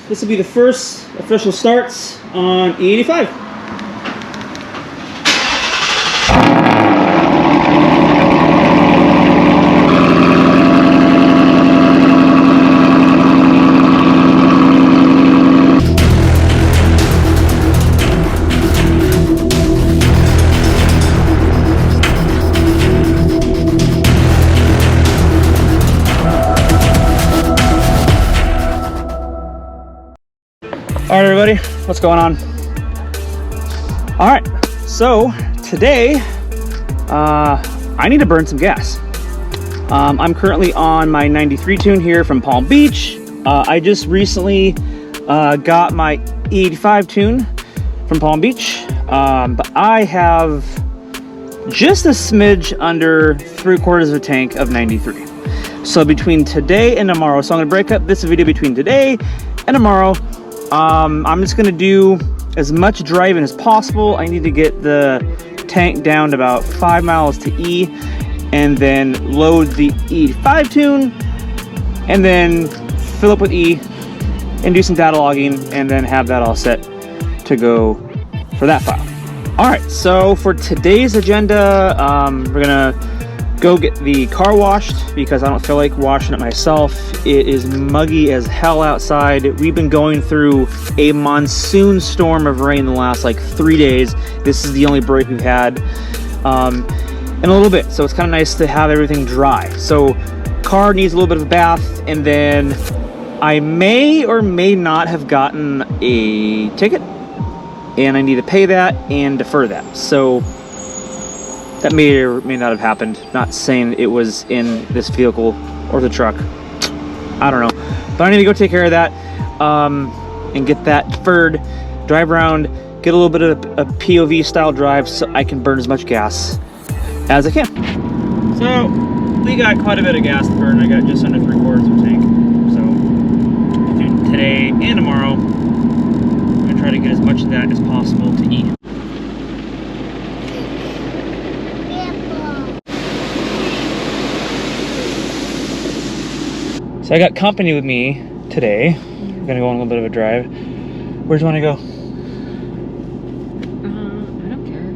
this will be the first official starts on E85. All right, everybody, what's going on? All right, so today I need to burn some gas. I'm currently on my 93 tune here from Palm Beach. I just recently got my E85 tune from Palm Beach, but I have just a smidge under 3/4 of a tank of 93. So between today and tomorrow, so I'm gonna break up this video between today and tomorrow. I'm just gonna do as much driving as possible. I need to get the tank down to about 5 miles to E, and then load the E85 tune, and then fill up with E, and do some data logging, and then have that all set to go for that file. All right, so for today's agenda, we're gonna go get the car washed because I don't feel like washing it myself. It is muggy as hell outside. We've been going through a monsoon storm of rain the last like 3 days. This is the only break we've had in a little bit, so it's kind of nice to have everything dry. So car needs a little bit of a bath, and then I may or may not have gotten a ticket, and I need to pay that and defer that. So that may or may not have happened. Not saying it was in this vehicle or the truck. I don't know. But I need to go take care of that and get that deferred, drive around, get a little bit of a POV style drive so I can burn as much gas as I can. So we got quite a bit of gas to burn. I got just under 3/4 of a tank. So between today and tomorrow, I'm gonna try to get as much of that as possible to eat. So I got company with me today. We're gonna go on a little bit of a drive. Where do you want to go? I don't care.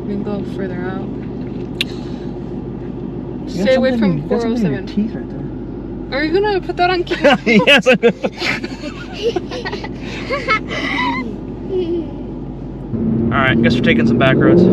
We can go further out. Stay away from 407. Teeth right there. Are you gonna put that on camera? Yes, I'm gonna. All right, guess we're taking some back roads.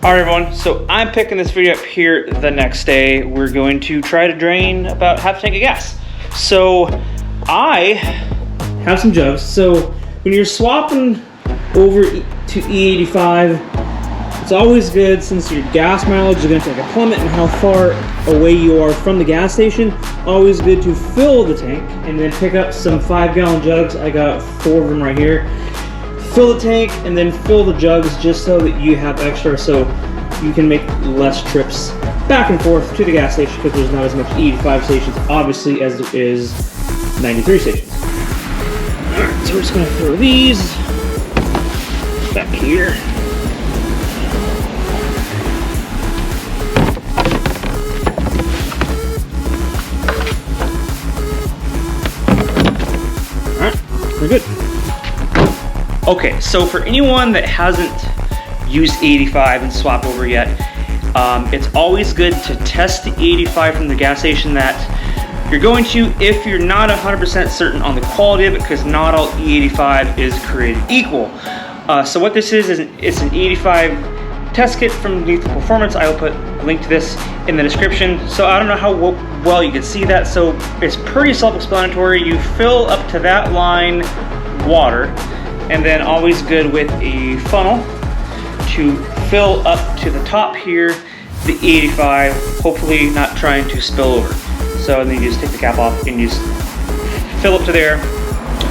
Alright everyone, so I'm picking this video up here the next day. We're going to try to drain about half a tank of gas. So I have some jugs. So when you're swapping over to E85, it's always good, since your gas mileage is going to take a plummet and how far away you are from the gas station, always good to fill the tank and then pick up some 5-gallon jugs. I got 4 of them right here. Fill the tank and then fill the jugs just so that you have extra, so you can make less trips back and forth to the gas station, because there's not as much E85 stations obviously as there is 93 stations. Alright, so we're just going to throw these back here. Alright, we're good. Okay, so for anyone that hasn't used E85 and swap over yet, it's always good to test the E85 from the gas station that you're going to, if you're not 100% certain on the quality of it, because not all E85 is created equal. So what this is it's an E85 test kit from Lethal Performance. I will put a link to this in the description. So I don't know how well you can see that, so it's pretty self-explanatory. You fill up to that line water, and then always good with a funnel to fill up to the top here, the E85, hopefully not trying to spill over. So then you just take the cap off and you just fill up to there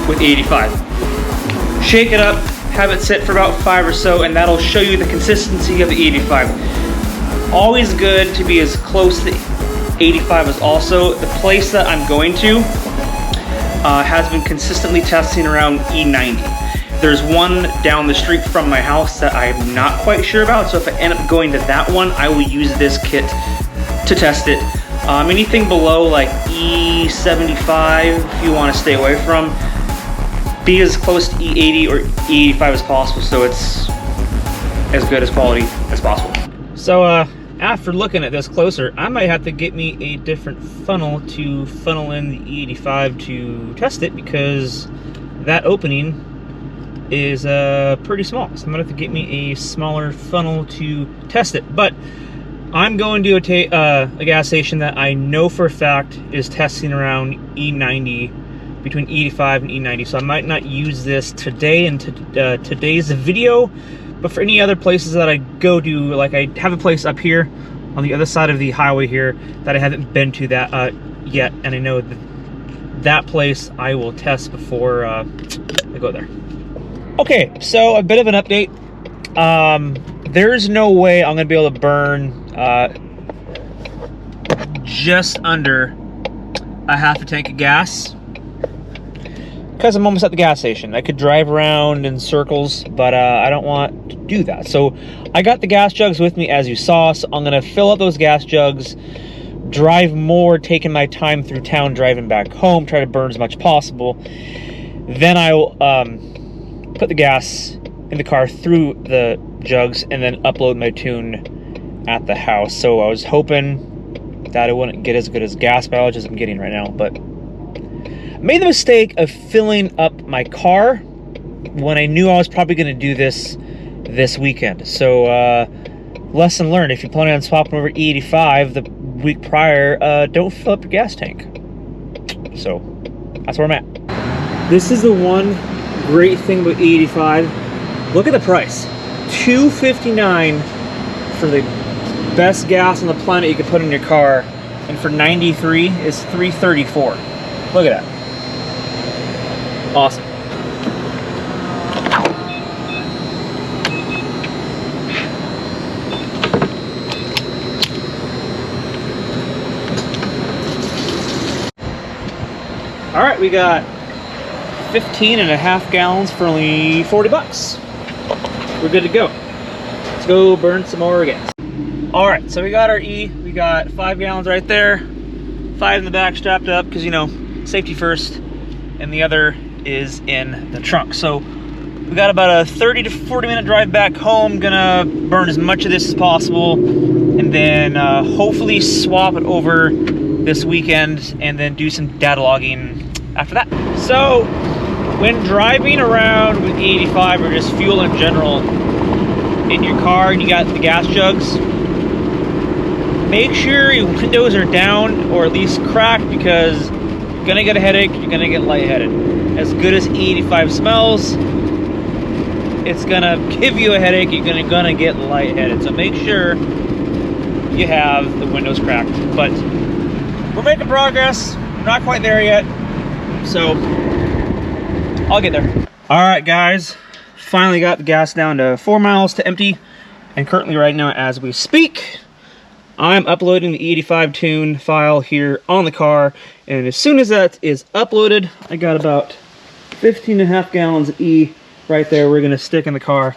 with E85. Shake it up, have it sit for about 5 or so, and that'll show you the consistency of the E85. Always good to be as close to the 85 as also. The place that I'm going to has been consistently testing around E90. There's one down the street from my house that I'm not quite sure about, so if I end up going to that one, I will use this kit to test it. Anything below like E75, if you want to stay away from, be as close to E80 or E85 as possible, so it's as good as quality as possible. So after looking at this closer, I might have to get me a different funnel to funnel in the E85 to test it, because that opening is pretty small. So I'm gonna have to get me a smaller funnel to test it. But I'm going to a gas station that I know for a fact is testing around E90, between E85 and E90. So I might not use this today in today's video, but for any other places that I go to, like I have a place up here on the other side of the highway here that I haven't been to that yet, and I know that place I will test before I go there. Okay, so a bit of an update. There's no way I'm gonna be able to burn just under a half a tank of gas, because I'm almost at the gas station. I could drive around in circles, but I don't want to do that. So I got the gas jugs with me, as you saw, so I'm gonna fill up those gas jugs, drive more, taking my time through town, driving back home, try to burn as much as possible. Then I will put the gas in the car through the jugs and then upload my tune at the house. So I was hoping that it wouldn't get as good as gas mileage as I'm getting right now, but I made the mistake of filling up my car when I knew I was probably going to do this weekend. So lesson learned: if you're planning on swapping over E85 the week prior, don't fill up your gas tank. So that's where I'm at. This is the one great thing about E85. Look at the price. $2.59 for the best gas on the planet you could put in your car, and for 93 is $3.34. Look at that. Awesome. All right, we got 15.5 gallons for only 40 bucks. We're good to go. Let's go burn some more gas. All right, so we got our E. We got 5 gallons right there, 5 in the back strapped up, because, you know, safety first, and the other is in the trunk. So we got about a 30 to 40 minute drive back home. Gonna burn as much of this as possible, and then hopefully swap it over this weekend, and then do some data logging after that. So when driving around with E85 or just fuel in general in your car and you got the gas jugs, make sure your windows are down or at least cracked, because you're gonna get a headache, you're gonna get lightheaded. As good as E85 smells, it's gonna give you a headache, you're gonna get lightheaded. So make sure you have the windows cracked. But we're making progress. We're not quite there yet, so I'll get there. All right, guys, finally got the gas down to 4 miles to empty, and currently right now as we speak, I'm uploading the E85 tune file here on the car, and as soon as that is uploaded, I got about 15.5 gallons of E right there. We're gonna stick in the car,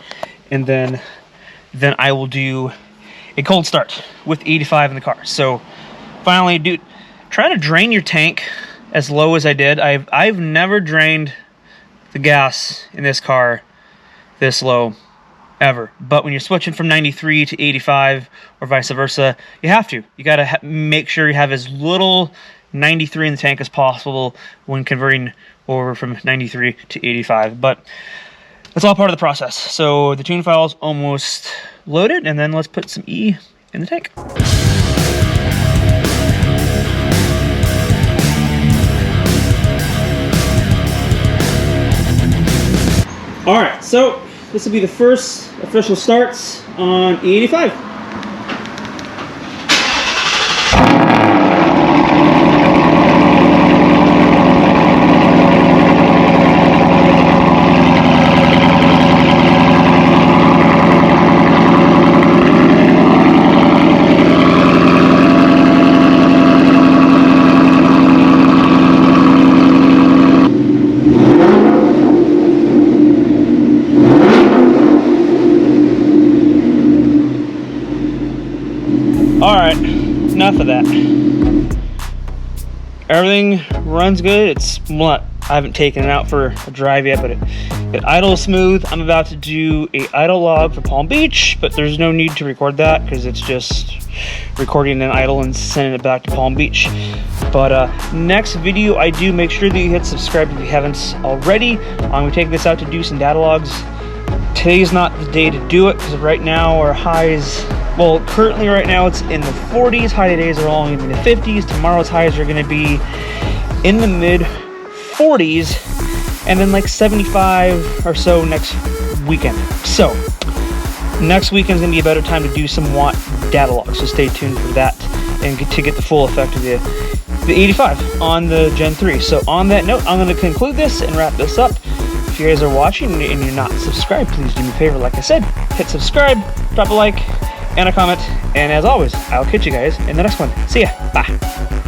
and then I will do a cold start with E85 in the car. So finally, dude, trying to drain your tank as low as I did. I've never drained the gas in this car this low ever, but when you're switching from 93 to 85 or vice versa, you have to. You got to make sure you have as little 93 in the tank as possible when converting over from 93 to 85, but that's all part of the process. So the tune file is almost loaded, and then let's put some E in the tank. All right, so this will be the first official starts on E85. enough of that. Everything runs good. It's what I haven't taken it out for a drive yet, but it idles smooth. I'm about to do a idle log for Palm Beach, but there's no need to record that because it's just recording an idle and sending it back to Palm Beach. But next video I do, make sure that you hit subscribe if you haven't already. I'm going to take this out to do some data logs. Today's not the day to do it because right now our highs, well, currently right now it's in the 40s. High days are all in the 50s. Tomorrow's highs are going to be in the mid 40s, and then like 75 or so next weekend. So next weekend's gonna be a better time to do some watt data logs, so stay tuned for that and to get the full effect of the E85 on the Gen 3. So on that note, I'm going to conclude this and wrap this up. If you guys are watching and you're not subscribed, please do me a favor, like I said, hit subscribe, drop a like and a comment, and as always, I'll catch you guys in the next one. See ya. Bye.